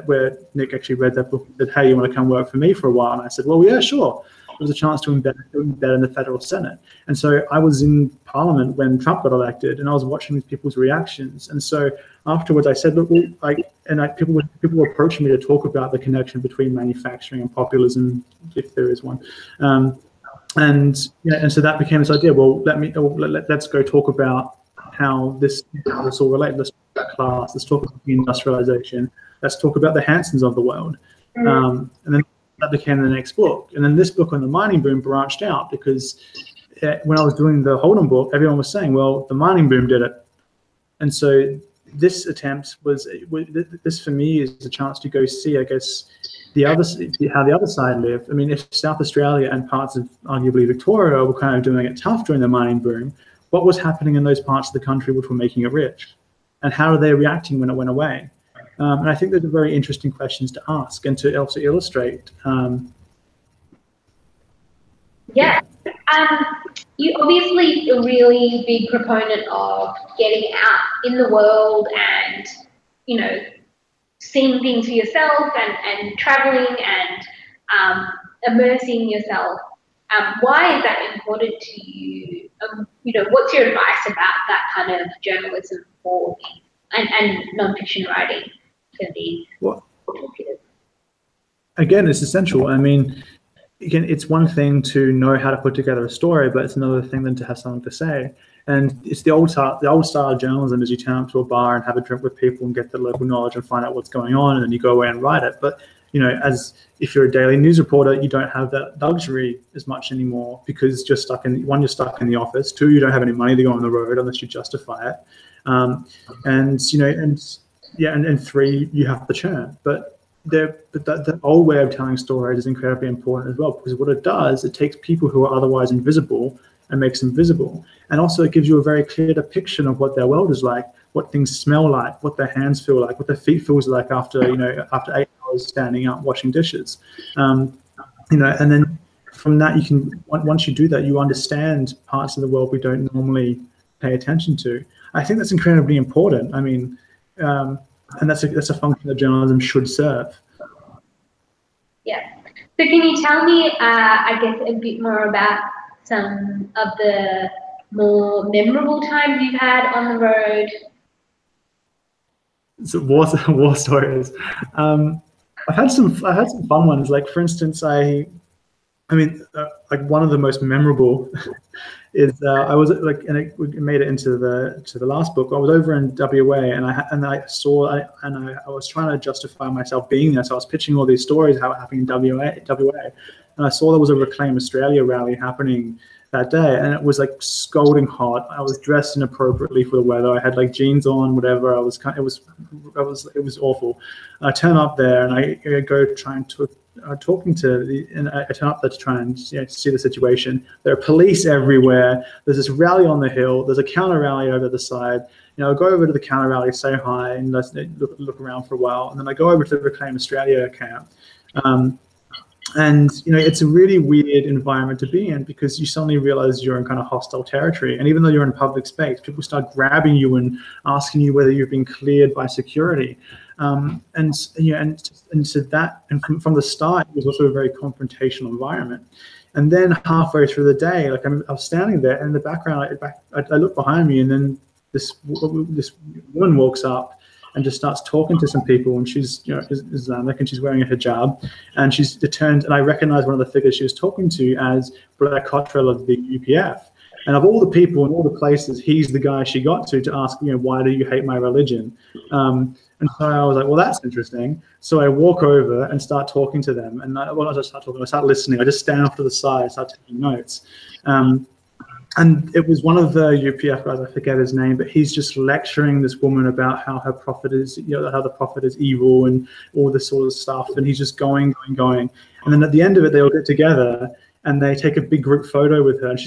S2: where Nick actually read that book and said, "Hey, you want to come work for me for a while?" And I said, "Well, yeah, sure." it was a chance to embed in the federal Senate. And so I was in Parliament when Trump got elected, and I was watching these people's reactions. And so afterwards, I said, look, people were approaching me to talk about the connection between manufacturing and populism, if there is one. And so that became this idea. Well, let's go talk about how this all relates. Let's talk about class. Let's talk about industrialization. Let's talk about the Hansons of the world. And then that became the next book. And then this book on the mining boom branched out because when I was doing the Holden book, everyone was saying, well, the mining boom did it. And so this attempt this for me is a chance to go see, I guess, how the other side lived. I mean, if South Australia and parts of arguably Victoria were kind of doing it tough during the mining boom, what was happening in those parts of the country which were making it rich? And how are they reacting when it went away? And I think those are very interesting questions to ask and to also illustrate.
S1: You obviously a really big proponent of getting out in the world and, seeing things for yourself and traveling and immersing yourself. Why is that important to you? What's your advice about that kind of journalism and non-fiction writing for these toolkits?
S2: Again, it's essential. I mean, again, it's one thing to know how to put together a story, but it's another thing than to have something to say. And it's the old style of journalism is you turn up to a bar and have a drink with people and get the local knowledge and find out what's going on, and then you go away and write it. But as if you're a daily news reporter, you don't have that luxury as much anymore because you're stuck in the office. 2, you don't have any money to go on the road unless you justify it. And 3, you have to churn. But the old way of telling stories is incredibly important as well, because what it does, it takes people who are otherwise invisible and makes them visible. And also it gives you a very clear depiction of what their world is like, what things smell like, what their hands feel like, what their feet feels like after 8 hours standing up washing dishes. And then from that, you can, once you do that, you understand parts of the world we don't normally pay attention to. I think that's incredibly important. I mean, and that's a function that journalism should serve.
S1: Yeah. So can you tell me, I guess, a bit more about some of the more memorable times you've had on the road?
S2: So war stories. I've had some fun ones. Like for instance, like one of the most memorable is I was and it made it into the last book. I was over in WA and I was trying to justify myself being there. So I was pitching all these stories how it happened in WA, and I saw there was a Reclaim Australia rally happening that day, and it was like scalding hot. I was dressed inappropriately for the weather. I had like jeans on, whatever. It was awful. I turn up there and I go trying to. I turn up there to try and see the situation. There are police everywhere. There's this rally on the hill. There's a counter rally over the side. I go over to the counter rally, say hi, and look around for a while, and then I go over to the Reclaim Australia camp. And it's a really weird environment to be in because you suddenly realize you're in kind of hostile territory. And even though you're in public space, people start grabbing you and asking you whether you've been cleared by security. And so that, and from the start, it was also a very confrontational environment. And then halfway through the day, like I was standing there, and in the background, I look behind me, and then this woman walks up and just starts talking to some people, and she's Islamic, and she's wearing a hijab, and she's determined. And I recognize one of the figures she was talking to as Blair Cottrell of the UPF. And of all the people in all the places, he's the guy she got to ask, why do you hate my religion? And so I was like, well, that's interesting. So I walk over and start talking to them. And I start listening. I just stand off to the side and start taking notes. And it was one of the UPF guys, I forget his name, but he's just lecturing this woman about how her prophet is, how the prophet is evil and all this sort of stuff. And he's just going. And then at the end of it, they all get together and they take a big group photo with her. And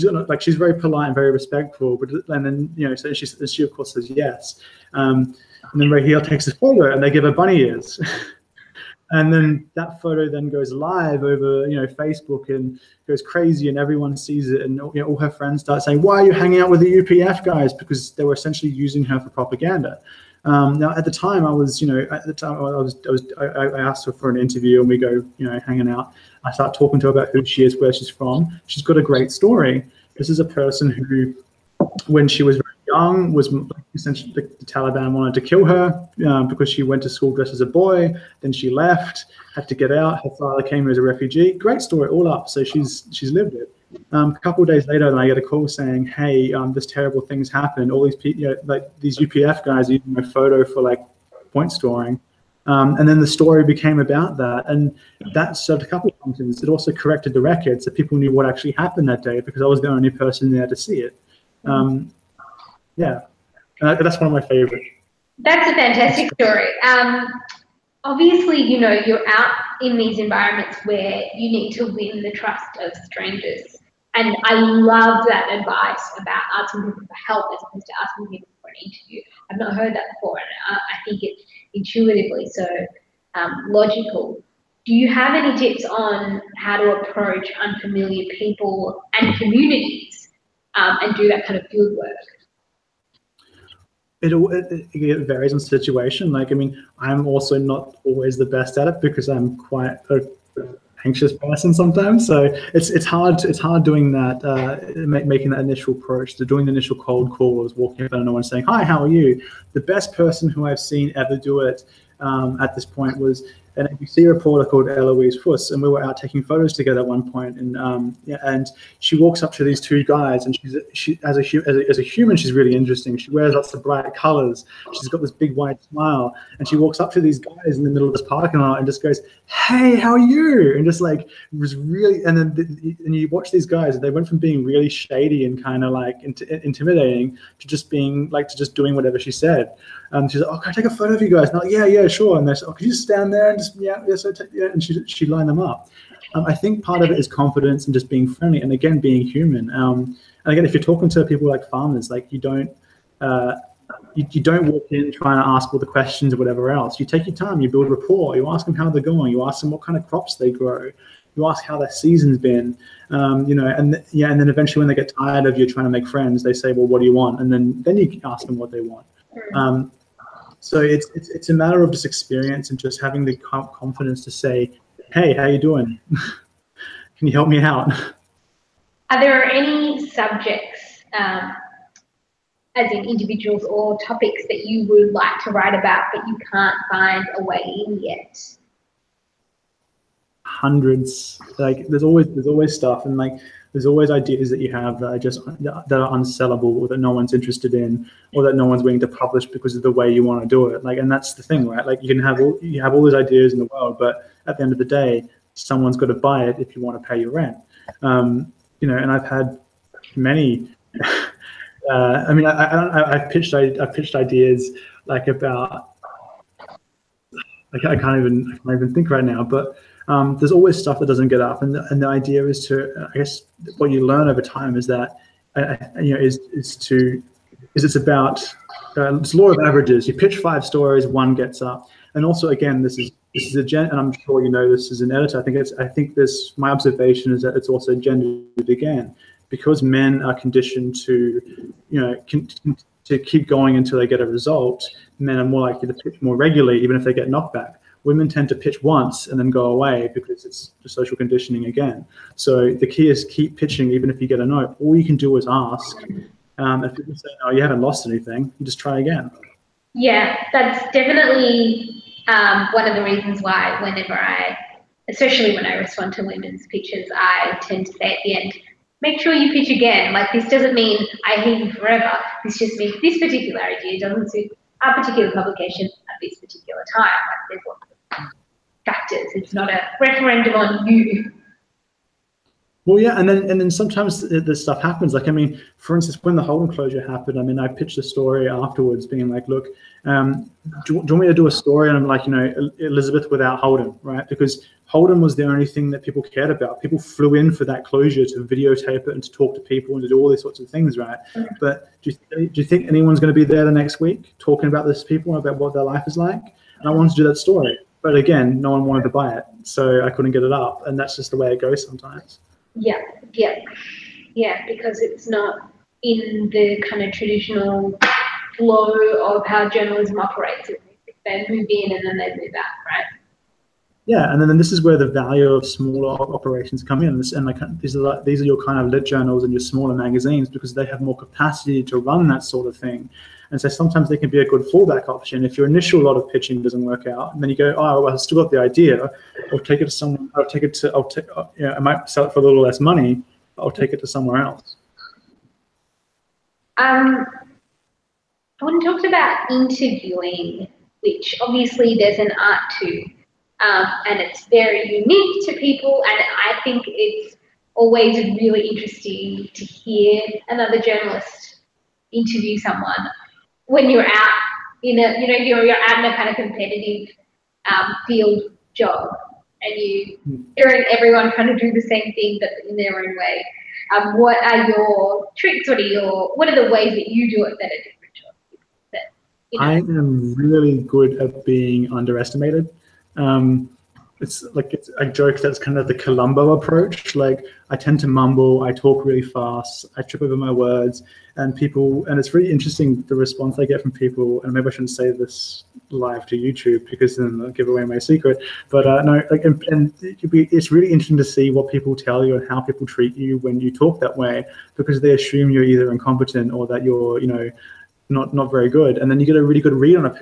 S2: she's very polite and very respectful. And then, so she of course says yes. And then Raheel takes the photo and they give her bunny ears. And then that photo then goes live over, Facebook and goes crazy, and everyone sees it. And all her friends start saying, "Why are you hanging out with the UPF guys?" Because they were essentially using her for propaganda. Now, at the time, I asked her for an interview, and we go, hanging out. I start talking to her about who she is, where she's from. She's got a great story. This is a person who, when she was very young, was essentially the Taliban wanted to kill her because she went to school dressed as a boy. Then she left, had to get out. Her father came here as a refugee. Great story, all up. So she's lived it. A couple of days later, then I get a call saying, "Hey, this terrible thing's happened. All these people, like these UPF guys, are using my photo for like point scoring." And then the story became about that, and that served a couple of functions. It also corrected the record, so people knew what actually happened that day because I was the only person there to see it. Yeah, and that's one of my favorites.
S1: That's a fantastic story. Obviously, you're out in these environments where you need to win the trust of strangers. And I love that advice about asking people for help as opposed to asking people for an interview. I've not heard that before, and I think it's intuitively so logical. Do you have any tips on how to approach unfamiliar people and communities and do that kind of field work?
S2: It varies on situation. Like, I mean, I'm also not always the best at it because I'm quite an anxious person sometimes. So it's hard doing that, making that initial approach, to doing the initial cold calls, walking up and no one saying, "Hi, how are you?" The best person who I've seen ever do it at this point was an ABC reporter called Eloise Fuss, and we were out taking photos together at one point, and she walks up to these two guys, and she as a human, she's really interesting. She wears lots of bright colors. She's got this big wide smile, and she walks up to these guys in the middle of this parking lot and just goes, "Hey, how are you?" And just like was really, and then and you watch these guys, they went from being really shady and kind of like intimidating to just being like to just doing whatever she said. She's like, "Oh, can I take a photo of you guys?" And I'm like, yeah, sure. And they said, "Oh, can you just stand there and just and she lined them up." I think part of it is confidence and just being friendly, and again being human. And again, if you're talking to people like farmers, like you don't walk in trying to ask all the questions or whatever else. You take your time, you build rapport, you ask them how they're going, you ask them what kind of crops they grow, you ask how their season's been, and then eventually when they get tired of you trying to make friends, they say, "Well, what do you want?" And then you ask them what they want. So it's a matter of just experience and just having the confidence to say, "Hey, how you doing? Can you help me out?"
S1: Are there any subjects, as in individuals or topics, that you would like to write about but you can't find a way in yet?
S2: Hundreds. Like there's always stuff, and like there's always ideas that you have that are unsellable, or that no one's interested in, or that no one's willing to publish because of the way you want to do it. Like, and that's the thing, right? Like you have all those ideas in the world, but at the end of the day, someone's got to buy it if you want to pay your rent. And I've had many. I've pitched ideas like about. I can't even think right now, but. There's always stuff that doesn't get up, and the idea is to, I guess, what you learn over time is that, it's about it's law of averages. You pitch 5 stories, 1 gets up, and also again, this is and I'm sure you know this as an editor. I think my observation is that it's also gendered again, because men are conditioned to, to keep going until they get a result. Men are more likely to pitch more regularly, even if they get knocked back. Women tend to pitch once and then go away because it's the social conditioning again. So the key is keep pitching, even if you get a no. All you can do is ask. If people say, "No, you haven't lost anything," you just try again. Yeah,
S1: that's definitely one of the reasons why whenever especially when I respond to women's pitches, I tend to say at the end, make sure you pitch again. Like, this doesn't mean I hate you forever. This just means this particular idea doesn't suit our particular publication at this particular time. Like, there's lots of factors. It's not a referendum on you.
S2: Well, yeah, and then sometimes this stuff happens. Like, I mean, for instance, when the Holden closure happened, I mean, I pitched a story afterwards being like, "Look, do you want me to do a story?" And I'm like, Elizabeth without Holden, right? Because Holden was the only thing that people cared about. People flew in for that closure to videotape it and to talk to people and to do all these sorts of things, right? But do you think anyone's going to be there the next week talking about this people, about what their life is like? And I wanted to do that story. But again, no one wanted to buy it, so I couldn't get it up. And that's just the way it goes sometimes.
S1: Yeah, because it's not in the kind of traditional flow of how journalism operates. They move in and then they move out, right?
S2: Yeah, and then this is where the value of smaller operations come in. And like these are your kind of lit journals and your smaller magazines, because they have more capacity to run that sort of thing. And so sometimes they can be a good fallback option. If your initial lot of pitching doesn't work out, and then you go, oh, well, I've still got the idea. I'll take it to someone. I might sell it for a little less money. But I'll take it to somewhere else.
S1: When talked about interviewing, which obviously there's an art to. And it's very unique to people, and I think it's always really interesting to hear another journalist interview someone when you're out in a, you're out in a kind of competitive field job, and you're hearing everyone kind of do the same thing but in their own way. What are your tricks? What are the ways that you do it that are different to people?
S2: I am really good at being underestimated. It's a joke that's kind of the Columbo approach. Like, I tend to mumble, I talk really fast, I trip over my words, and it's really interesting the response I get from people. And maybe I shouldn't say this live to YouTube because then I'll give away my secret. But no, it's really interesting to see what people tell you and how people treat you when you talk that way, because they assume you're either incompetent or that you're, not very good. And then you get a really good read on a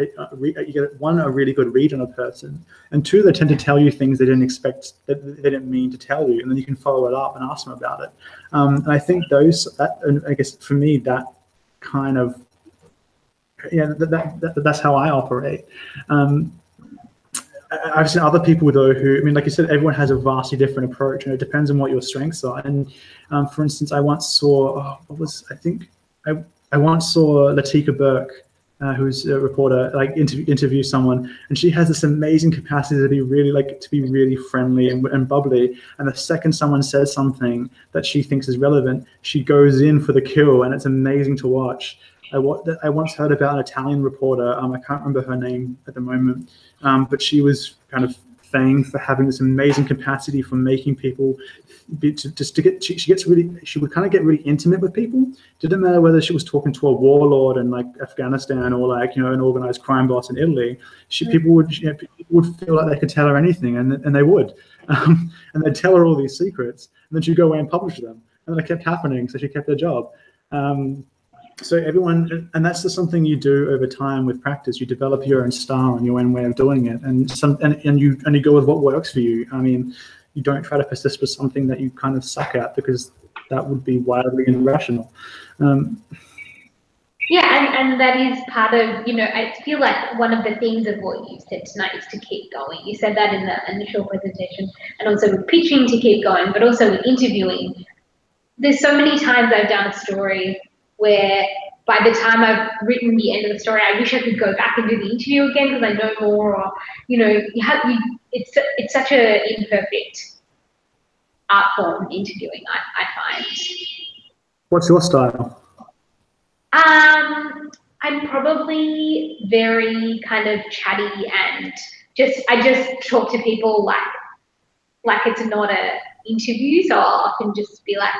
S2: really good read on a person, and two, they tend to tell you things they didn't expect, that they didn't mean to tell you, and then you can follow it up and ask them about it. And I think I guess for me, that kind of, that's how I operate. I've seen other people though who, like you said, everyone has a vastly different approach, and it depends on what your strengths are. And for instance, I once saw, I once saw Latika Burke, who's a reporter, interview someone, and she has this amazing capacity to be really friendly and bubbly. And the second someone says something that she thinks is relevant, she goes in for the kill, and it's amazing to watch. I once heard about an Italian reporter. I can't remember her name at the moment, but she was kind of famed for having this amazing capacity for making people she would kind of get really intimate with people. Didn't matter whether she was talking to a warlord in Afghanistan or an organized crime boss in Italy. People would feel like they could tell her anything, and they would, and they'd tell her all these secrets, and then she'd go away and publish them, and then it kept happening, so she kept her job. So everyone, and that's just something you do over time with practice. You develop your own style and your own way of doing it, and you go with what works for you. You don't try to persist with something that you kind of suck at, because that would be wildly irrational.
S1: Yeah, and that is part of, I feel like one of the things of what you said tonight is to keep going. You said that in the initial presentation, and also with pitching to keep going, but also with interviewing. There's so many times I've done a story where by the time I've written the end of the story, I wish I could go back and do the interview again because I know more, or, it's such an imperfect art form, interviewing, I find.
S2: What's your style?
S1: I'm probably very kind of chatty, and I just talk to people like it's not an interview, so I'll often just be like,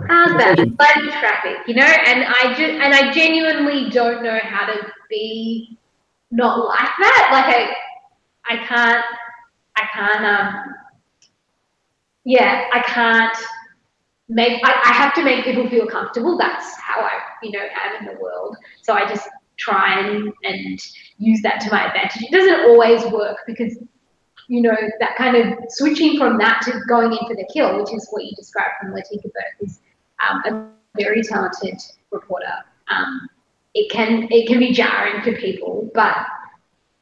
S1: how's that? Bloody traffic, and I genuinely don't know how to be not like that. I can't I have to make people feel comfortable. That's how I, am in the world. So I just try and use that to my advantage. It doesn't always work because, that kind of switching from that to going in for the kill, which is what you described from Latika Burke, is a very talented reporter. It can be jarring for people, but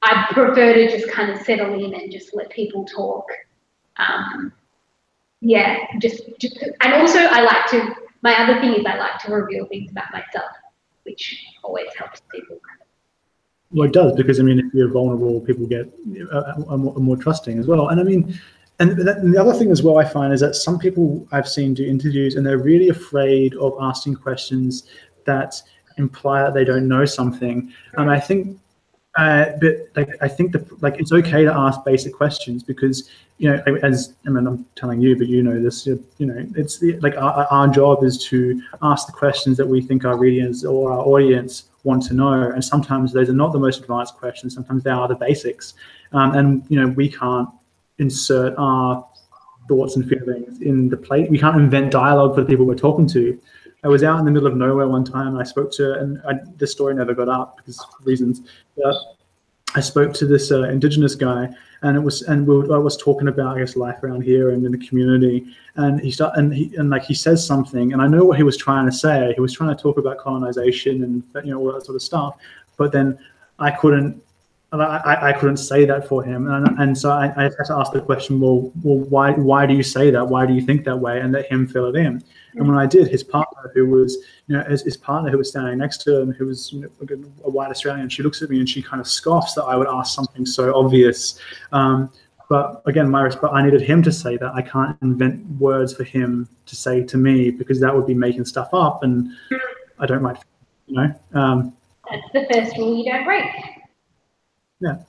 S1: I prefer to just kind of settle in and just let people talk. And also my other thing is I like to reveal things about myself, which always helps people.
S2: Well, it does, because if you're vulnerable, people get more trusting as well. And and the other thing as well I find is that some people I've seen do interviews and they're really afraid of asking questions that imply that they don't know something. And I think but like, I think it's okay to ask basic questions because, you know, I'm telling you, but you know this, you know, it's our job is to ask the questions that we think our readers or our audience want to know. And sometimes those are not the most advanced questions. Sometimes they are the basics. And, you know, we can't insert our thoughts and feelings in the plate. We can't invent dialogue for the people we're talking to. I was out in the middle of nowhere one time and I spoke to, and this story never got up because of reasons, but I spoke to this Indigenous guy, and I was talking about, I guess, life around here and in the community, and he says something, and I know what he was trying to say. He was trying to talk about colonisation and, you know, all that sort of stuff, but then I couldn't say that for him, and so I had to ask the question, well, why do you say that? Why do you think that way? And let him fill it in. And when I did, his partner, who was, you know, his partner who was standing next to him, who was, you know, a white Australian, she looks at me and she kind of scoffs that I would ask something so obvious. But again, I needed him to say that. I can't invent words for him to say to me because that would be making stuff up, and I don't like, you know.
S1: That's the first rule you don't break.
S2: Yeah.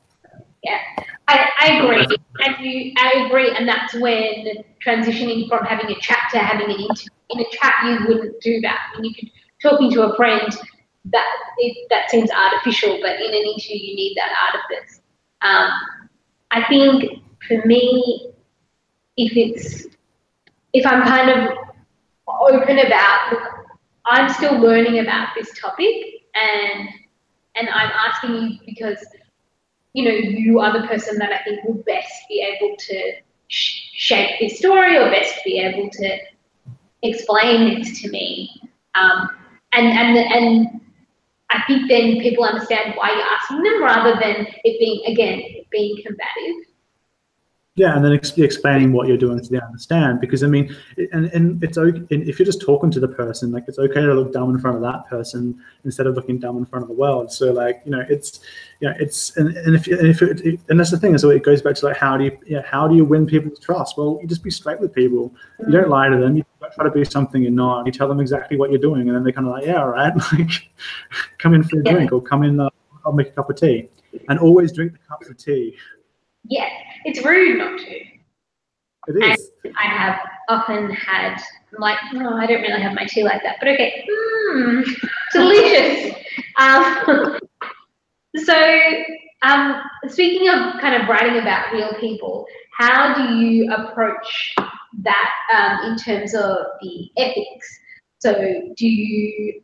S1: Yeah, I agree. I agree, and that's when transitioning from having a chat to having an interview. In a chat, you wouldn't do that. When you could talking to a friend, that seems artificial, but in an interview, you need that artifice. I think for me, if I'm kind of open about, look, I'm still learning about this topic, and I'm asking you because, you know, you are the person that I think will best be able to shape this story or best be able to explain this to me. And I think then people understand why you're asking them rather than it being combative.
S2: Yeah, and then explaining what you're doing so they understand. Because I mean, and it's okay if you're just talking to the person. Like, it's okay to look dumb in front of that person instead of looking dumb in front of the world. So, like, you know, it's, you know, it's and that's the thing. So it goes back to, like, how do you win people's trust? Well, you just be straight with people. You don't lie to them. You don't try to be something you're not. You tell them exactly what you're doing, and then they're kind of like, yeah, all right, like, come in for a drink, or come in, I'll make a cup of tea, and always drink the cups of tea.
S1: Yes, it's rude not to.
S2: It is.
S1: And I have often had, I'm like, no, I don't really have my tea like that, but okay, delicious. Speaking of kind of writing about real people, how do you approach that in terms of the ethics? So do you,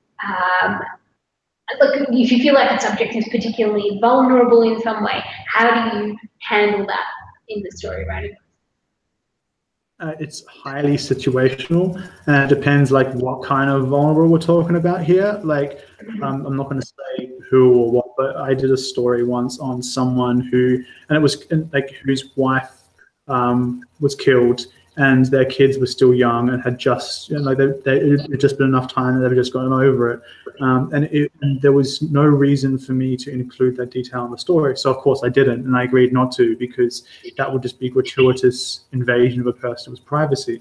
S1: look, if you feel like a subject is particularly vulnerable in some way, how do you handle that in the story writing?
S2: It's highly situational, and it depends, like, what kind of vulnerable we're talking about here. Like, I'm not going to say who or what, but I did a story once on someone who, and it was like whose wife was killed, and their kids were still young and had just, you know, like, it had just been enough time that they've just gotten over it. And there was no reason for me to include that detail in the story. So, of course, I didn't, and I agreed not to, because that would just be gratuitous invasion of a person's privacy.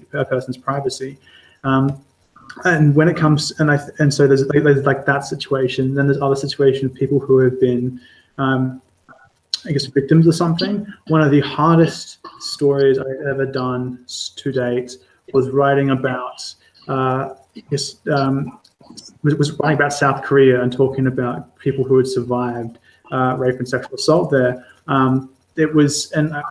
S2: And when it comes, and so there's like that situation. Then there's other situations of people who have been, I guess, victims of something. One of the hardest stories I've ever done to date was writing about, was writing about South Korea and talking about people who had survived rape and sexual assault there. And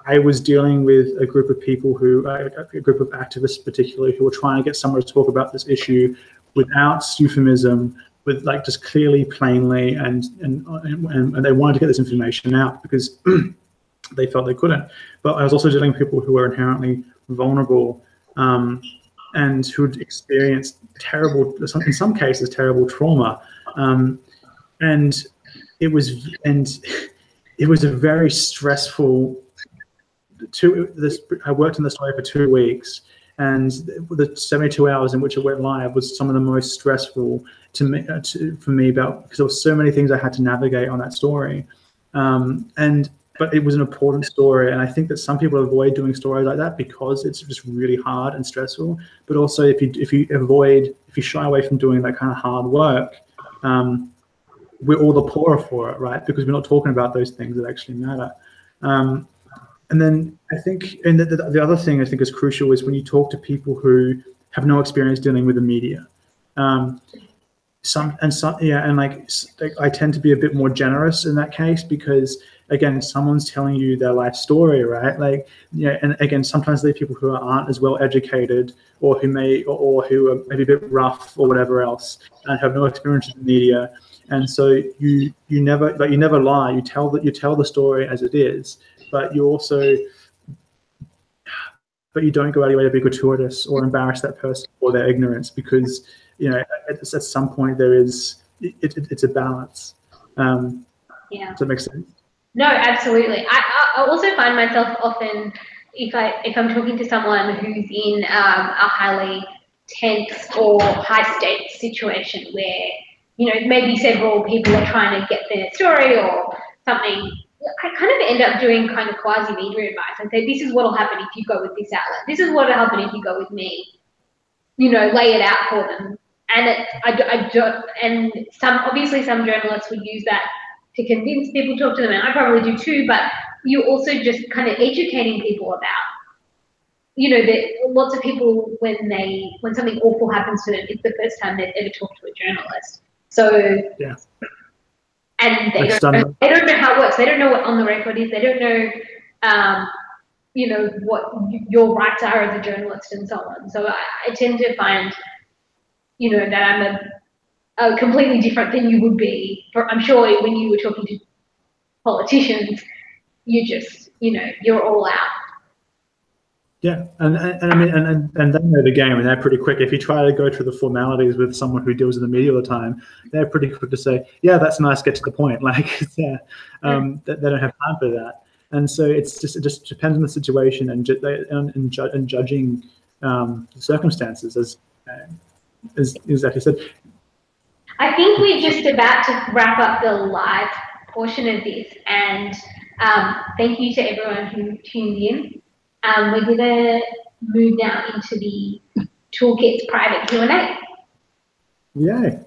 S2: I was dealing with a group of people a group of activists particularly, who were trying to get someone to talk about this issue without euphemism, with, like, just clearly, plainly, and they wanted to get this information out because they felt they couldn't. But I was also dealing with people who were inherently vulnerable and who'd experienced in some cases, terrible trauma. And it was a very stressful. I worked on the story for 2 weeks. And the 72 hours in which it went live was some of the most stressful for me, because there were so many things I had to navigate on that story. But it was an important story, and I think that some people avoid doing stories like that because it's just really hard and stressful. But also, if you shy away from doing that kind of hard work, we're all the poorer for it, right? Because we're not talking about those things that actually matter. And then I think, and the other thing I think is crucial is when you talk to people who have no experience dealing with the media. I tend to be a bit more generous in that case because, again, someone's telling you their life story, right? Like, yeah, and again, sometimes they're people who aren't as well educated, or who who are maybe a bit rough or whatever else, and have no experience in the media. And so you never lie. You tell the story as it is, but you don't go out of your way to be gratuitous or embarrass that person for their ignorance, because at some point it's a balance.
S1: Yeah.
S2: Does that make sense?
S1: No, absolutely. I also find myself often, if I'm talking to someone who's in a highly tense or high stakes situation where maybe several people are trying to get their story or something, I kind of end up doing kind of quasi-media advice and say, this is what will happen if you go with this outlet. This is what will happen if you go with me. Lay it out for them. And and obviously some journalists would use that to convince people to talk to them, and I probably do too, but you also just kind of educating people about, that lots of people, when something awful happens to them, it's the first time they've ever talked to a journalist. So,
S2: yeah.
S1: And they don't know how it works. They don't know what on the record is. They don't know, what your rights are as a journalist and so on. So I tend to find, that I'm a completely different than you would be. I'm sure when you were talking to politicians, you just, you're all out.
S2: Yeah, and I mean, and they know the game, and they're pretty quick. If you try to go through the formalities with someone who deals with the media all the time, they're pretty quick to say, "Yeah, that's nice. Get to the point." Like, they don't have time for that. And so it just depends on the situation and judging the circumstances, as exactly said.
S1: I think we're just about to wrap up the live portion of this, and thank you to everyone who tuned in. We're going to move now into the Toolkits private Q&A.
S2: Yay.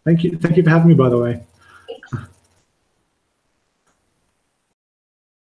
S2: Thank you for having me, by the way.